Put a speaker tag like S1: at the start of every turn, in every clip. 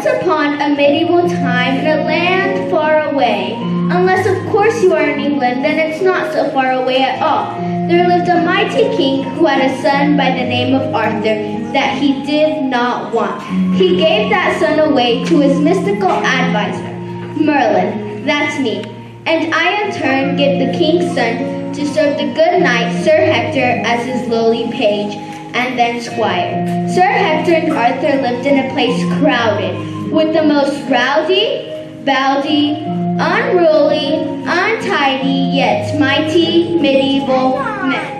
S1: Once upon a medieval time in a land far away, unless of course you are in England, then it's not so far away at all, there lived a mighty king who had a son by the name of Arthur that he did not want. He gave that son away to his mystical advisor, Merlin, that's me, and I in turn give the king's son to serve the good knight Sir Hector as his lowly page and then squire. Sir Hector and Arthur lived in a place crowded with the most rowdy, bawdy, unruly, untidy, yet mighty medieval men.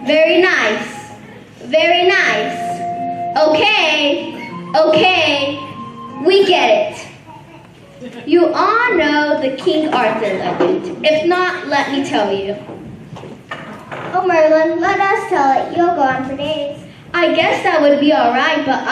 S2: Very nice. Very nice. Okay, we get it. You all know the King Arthur legend. If not, let me tell you.
S1: Oh, Merlin, let us tell it. You'll go on for days.
S2: I guess that would be all right, but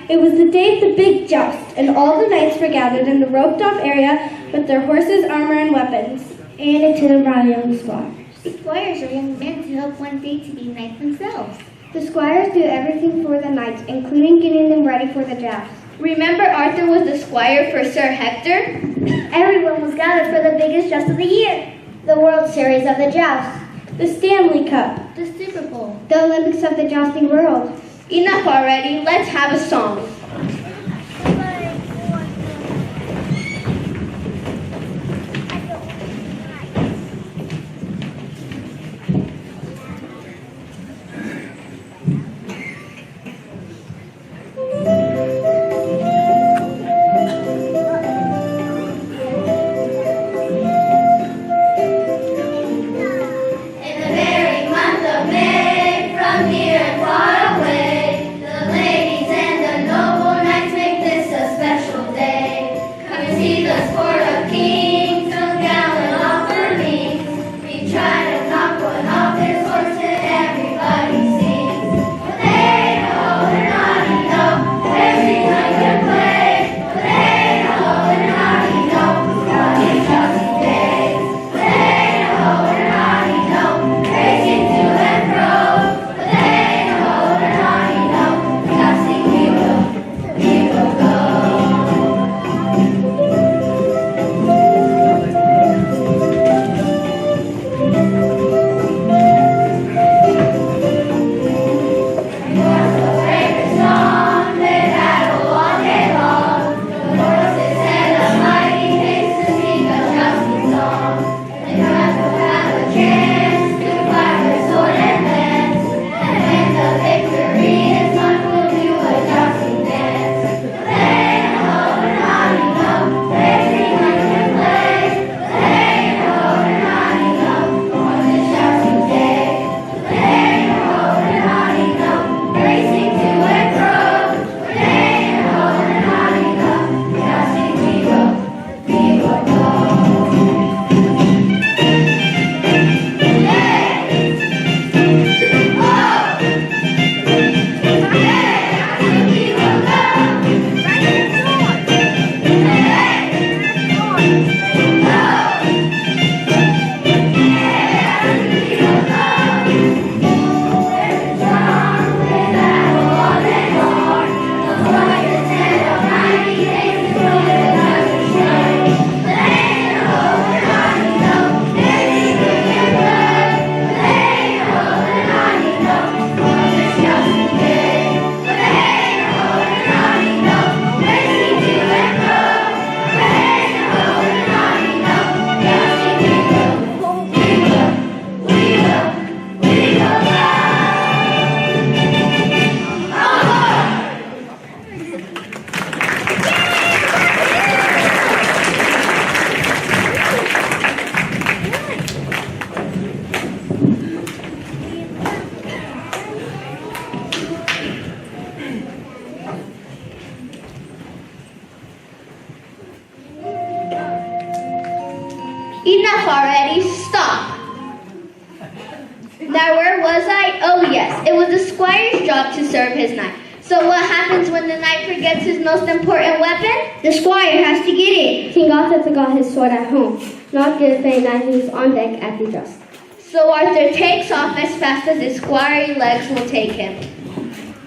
S3: It was the day of the big joust, and all the knights were gathered in the roped-off area with their horses, armor, and weapons, and attended by young squires.
S1: Squires are young men who hope one day to be knights themselves.
S3: The squires do everything for the knights, including getting them ready for the joust.
S2: remember Arthur was the squire for Sir Hector?
S1: Everyone was gathered for the biggest joust of the year, the World Series of the Joust.
S3: The Stanley Cup.
S1: The Super Bowl.
S3: The Olympics of the jousting world.
S2: Enough already. Let's have a song. Enough already. Stop. Now where was I? Oh yes, it was the squire's job to serve his knight. So what happens when the knight forgets his most important weapon?
S3: The squire has to get it. King Arthur forgot his sword at home. Not good for a knight who's on deck at the joust.
S2: So Arthur takes off as fast as his squirey legs will take him.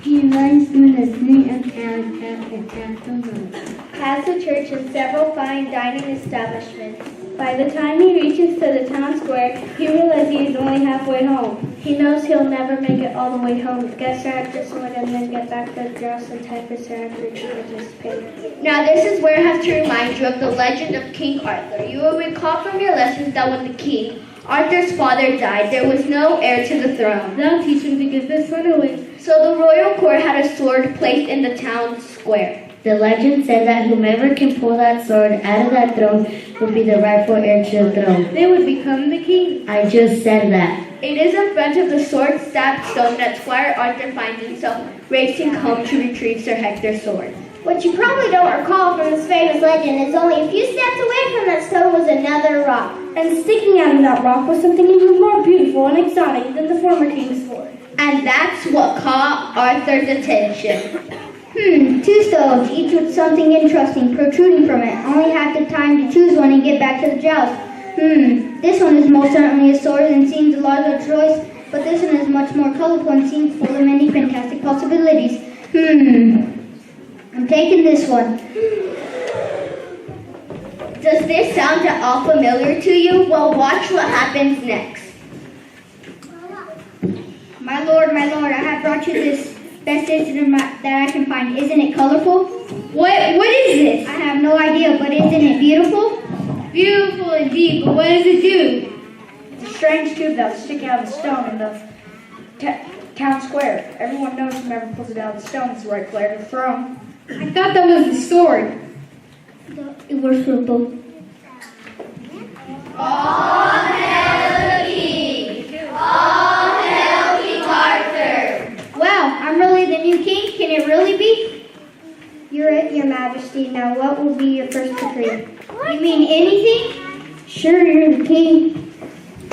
S1: He runs through the street and at the road.
S2: Past the church and several fine dining establishments.
S3: By the time he reaches to the town square, he realizes he is only halfway home. He knows he'll never make it all the way home. Gets Sir Hector's sword and then get back to the joust in time for Sir Hector to participate.
S2: Now this is where I have to remind you of the legend of King Arthur. You will recall from your lessons that when the king, Arthur's father, died, there was no heir to the throne.
S3: They'll teach him to give this sword away.
S2: So the royal court had a sword placed in the town square.
S1: The legend said that whomever can pull that sword out of that throne would be the rightful heir to the throne.
S3: They would become the king.
S1: I just said that.
S2: It is in front of the sword-stabbed stone that Squire Arthur finds himself racing home to retrieve Sir Hector's sword.
S3: What you probably don't recall from this famous legend is only a few steps away from that stone was another rock. And sticking out of that rock was something even more beautiful and exotic than the former king's sword.
S2: And that's what caught Arthur's attention.
S3: Two stones, each with something interesting protruding from it. Only half the time to choose one and get back to the joust. This one is most certainly a sword and seems a larger choice, but this one is much more colorful and seems full of many fantastic possibilities. I'm taking this one.
S2: Does this sound at all familiar to you? Well, watch what happens next.
S3: My lord, I have brought you this best instrument that I can find. Isn't it colorful?
S2: What is this?
S3: I have no idea, but isn't it beautiful?
S2: Beautiful indeed, but what does it do?
S4: It's a strange tube that was sticking out of the stone in the town square. Everyone knows whoever pulls it out of the stone is the right player to the throne.
S2: I thought that was the sword.
S3: It was purple.
S1: All hail the king! All hail King Arthur!
S3: Wow, I'm really the new king? Can it really be? Your majesty. Now what will be your first decree? You mean anything? Sure, you're the king.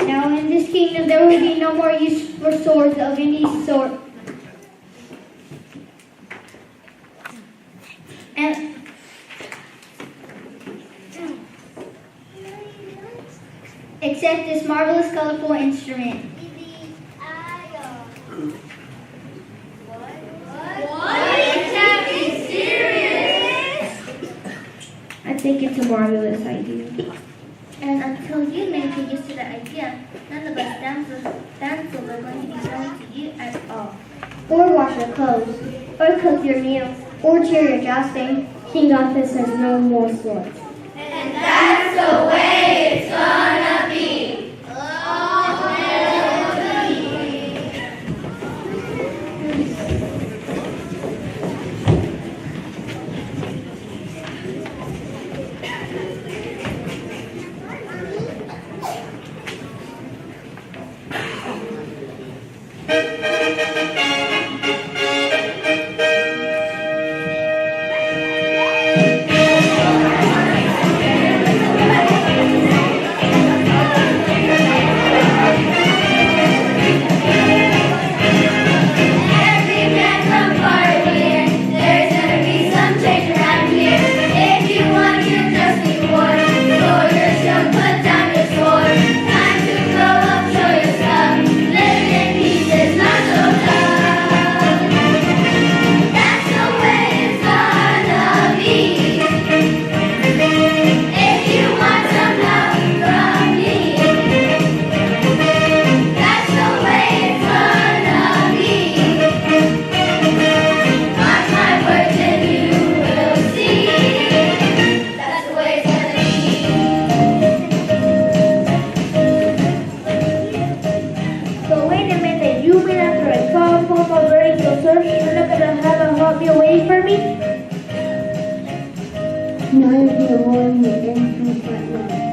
S3: Now in this kingdom there will be no more use for swords of any sort. And except this marvelous, colorful instrument. I think it's a marvelous idea.
S1: And until you make it used to the idea, none of us dancers are going to be shown to you at all.
S3: Or wash your clothes. Or cook your meals. Or cheer your jousting. King Arthur says no more swords.
S1: And that's the way it's gonna be.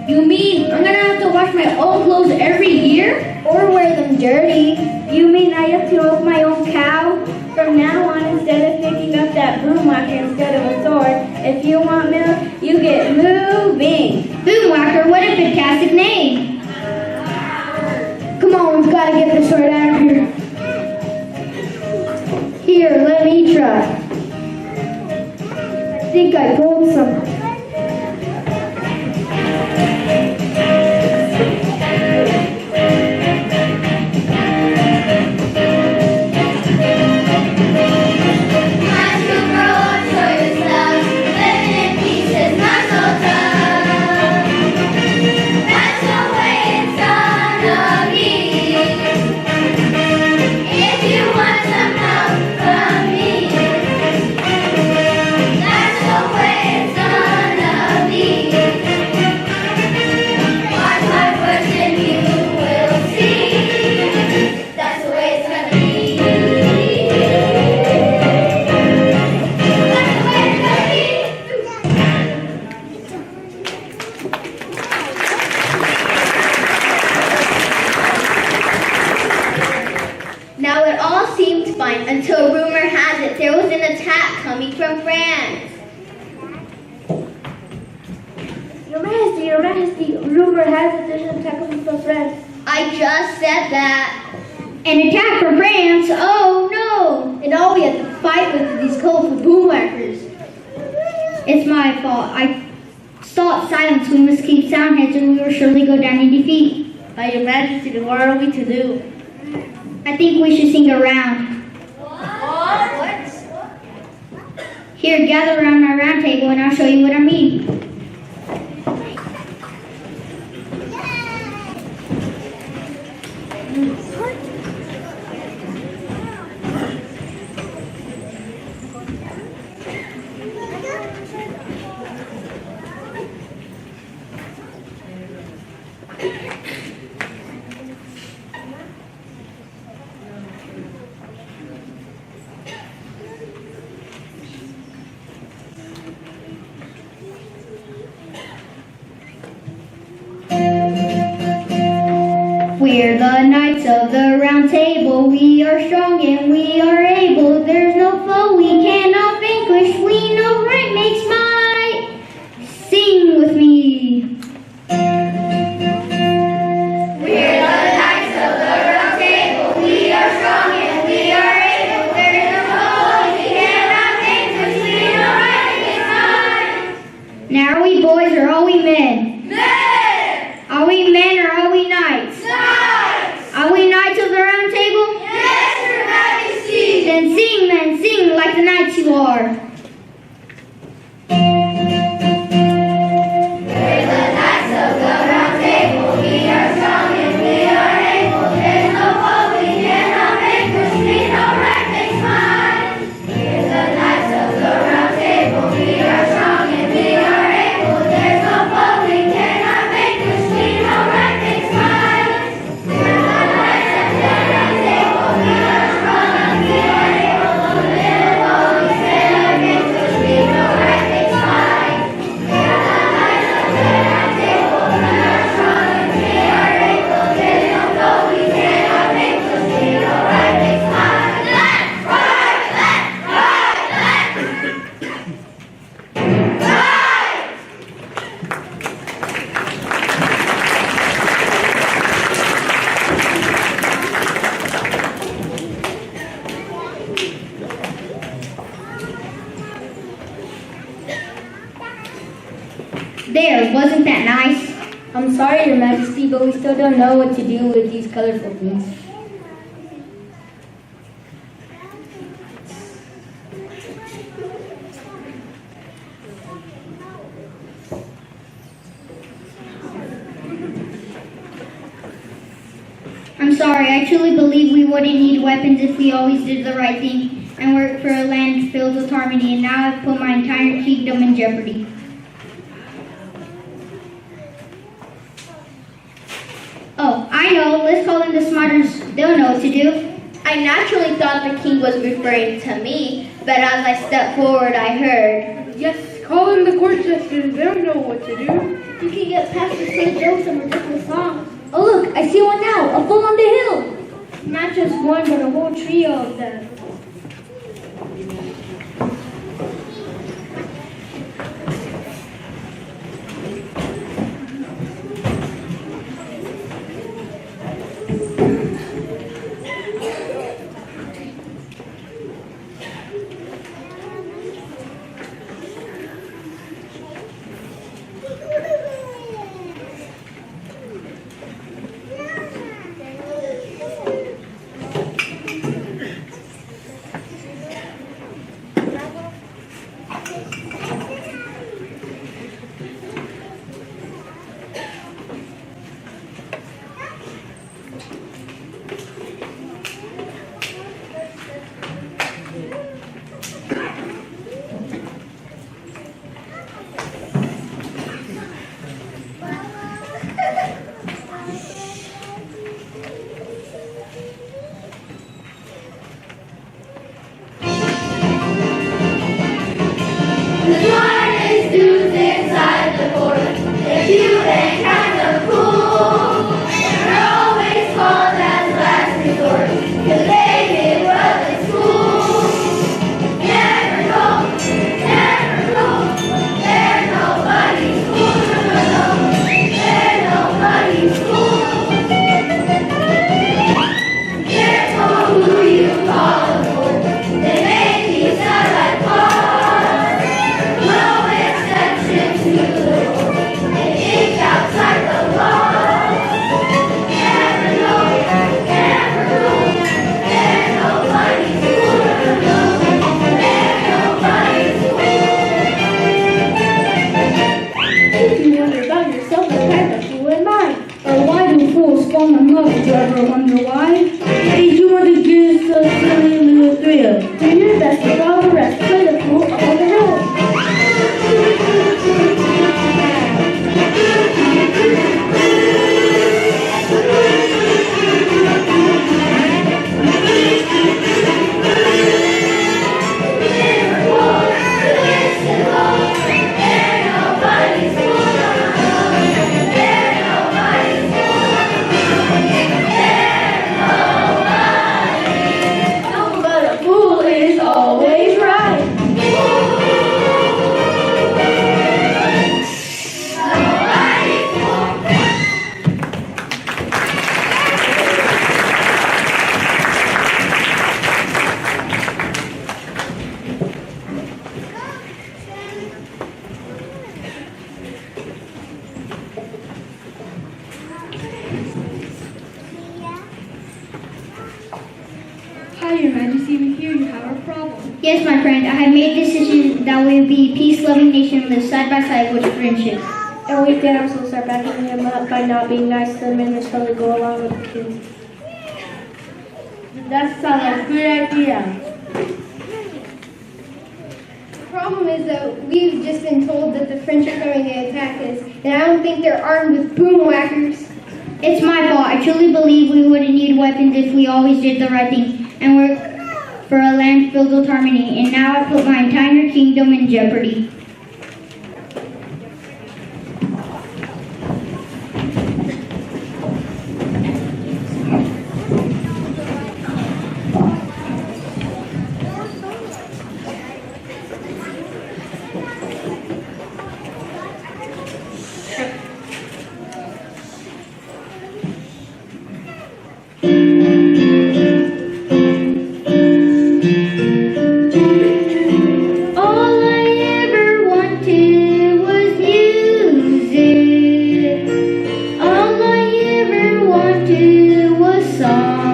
S2: You mean I'm gonna have to wash my own clothes every year?
S3: Or wear them dirty. You mean I have to milk my own cow? From now on, instead of picking up that broom whacker instead of a sword, if you want milk, you get moving. Broom whacker? What a fantastic name! Come on, we've got to get this sword out of here. Here, let me try. I think I pulled some.
S1: Until rumor has it there was an attack coming from France.
S3: Your Majesty, rumor has it there's an attack coming from France.
S1: I just said that.
S3: An attack from France? Oh no! And all we have to fight with these colorful boom whackers. It's my fault. I sought silence. We must keep sound heads or we will surely go down in defeat.
S1: By your Majesty, what are we to do?
S3: I think we should sing a round.
S1: What?
S3: Here, gather around our round table and I'll show you what I mean. We're the knights of the round table. We are strong and we are able. There's no foe we cannot vanquish. We know right makes might. Sing with me.
S1: We're the knights of the round table. We are strong and we are able. There is no foe we cannot vanquish. We know right makes might.
S3: Now are we boys or are we men?
S1: Men!
S3: Are we men or are we knights?
S1: Knights!
S3: Are we knights of the round table?
S1: Yes, Your Majesty!
S3: Then sing, men, sing like the knights you are.
S1: We're the knights of the round table. We are strong and we are able. There's no foe we cannot vanquish. We know right makes might. We're the knights of the round table. We are strong and we are able. There's no foe we cannot vanquish. We know right makes might. We're the knights of the round table. We are strong and we are able. There's no foe we cannot vanquish. We know right makes might. We're the knights of the round table. We are strong and we are able. There's no foe we cannot vanquish. We know right makes might. Left, right, right.
S3: There, wasn't that nice?
S4: I'm sorry, Your Majesty, but we still don't know what to do with these colorful things.
S3: I'm sorry, I truly believe we wouldn't need weapons if we always did the right thing and worked for a land filled with harmony, and now I've put my entire kingdom in jeopardy. Oh, I know, let's call in the smarters, they'll know what to do.
S2: I naturally thought the king was referring to me, but as I stepped forward, I heard.
S5: Yes, call in the court jesters. They'll know what to do.
S1: You can get past the silly jokes and ridiculous songs.
S4: Oh look, I see one now, a bull on the hill.
S1: Not just one, but a whole trio of them.
S5: Hi, Your Majesty, we hear you have a problem.
S3: Yes, my friend, I have made a decision that we will be a peace-loving nation and live side by side with friendship.
S4: And we can also start backing him up by not being nice to them and just totally go along with the king.
S5: That sounds like a good idea.
S2: The problem is that we've just been told that the French are coming to attack us, and I don't think they're armed with boom whackers.
S3: It's my fault. I truly believe we wouldn't need weapons if we always did the right thing and work for a land filled with harmony. And now I put my entire kingdom in jeopardy. All I ever wanted was music. All I ever wanted was song.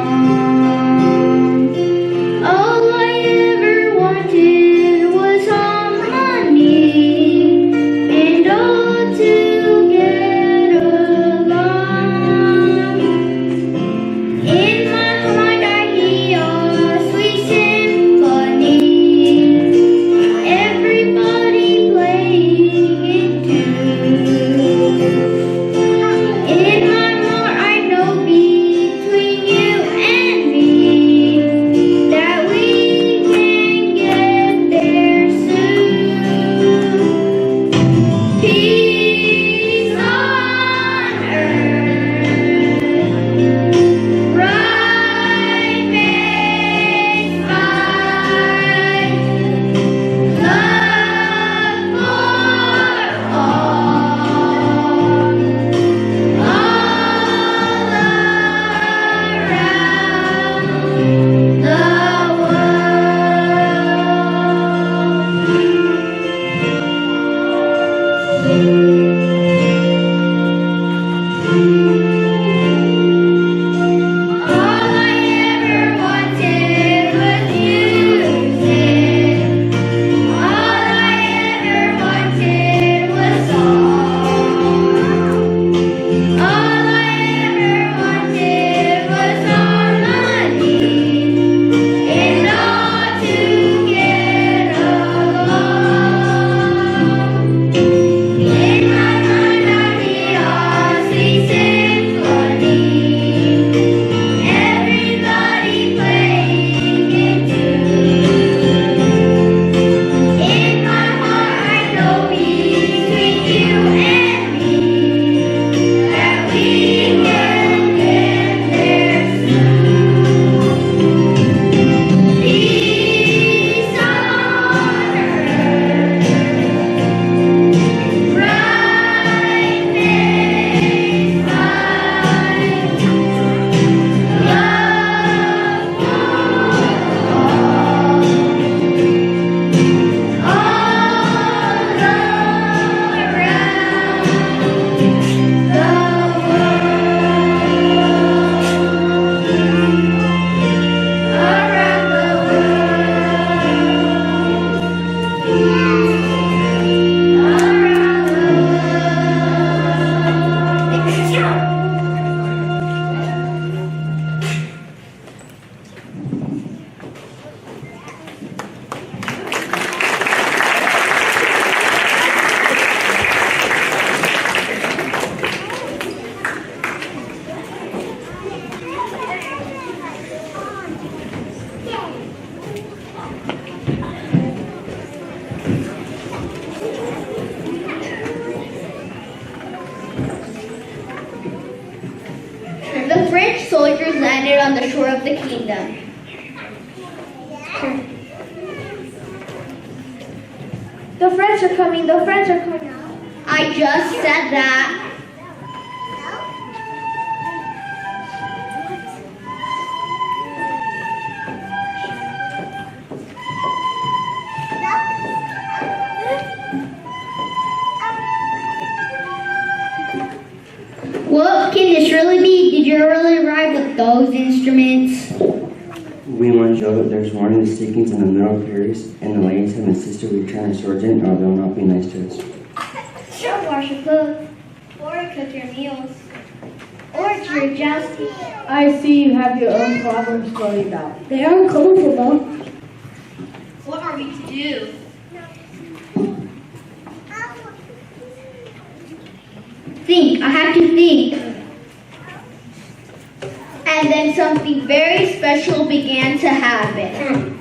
S3: All I ever wanted was harmony and all to get along. In my mind I hear a sweet symphony. Everybody playing it too. In my heart I know between you and me that we can get there soon. Peace on earth, right makes right. Love for all around the world. All I ever wanted was music. All I ever wanted was song. All I ever wanted was harmony and all to get along. In my mind I hear a sweet symphony. Everybody playing it too. In my heart I know between you and me that we can get there soon. Peace on earth, right makes right. Love for all around the The French soldiers landed on the shore of the kingdom.
S4: The French are coming, the French are coming.
S3: I just said that. What can this really be? you really ride with those instruments?
S6: We must show that there's warning stickings in the middle periods, and the ladies have insisted we turn our swords in or they'll not be nice to us.
S1: Don't wash your clothes, or cook your meals, or it's your jousting.
S5: I see you have your own problems to worry about. They aren't colorful though.
S1: What are we to do?
S3: Think, I have to think.
S1: And then something very special began to happen.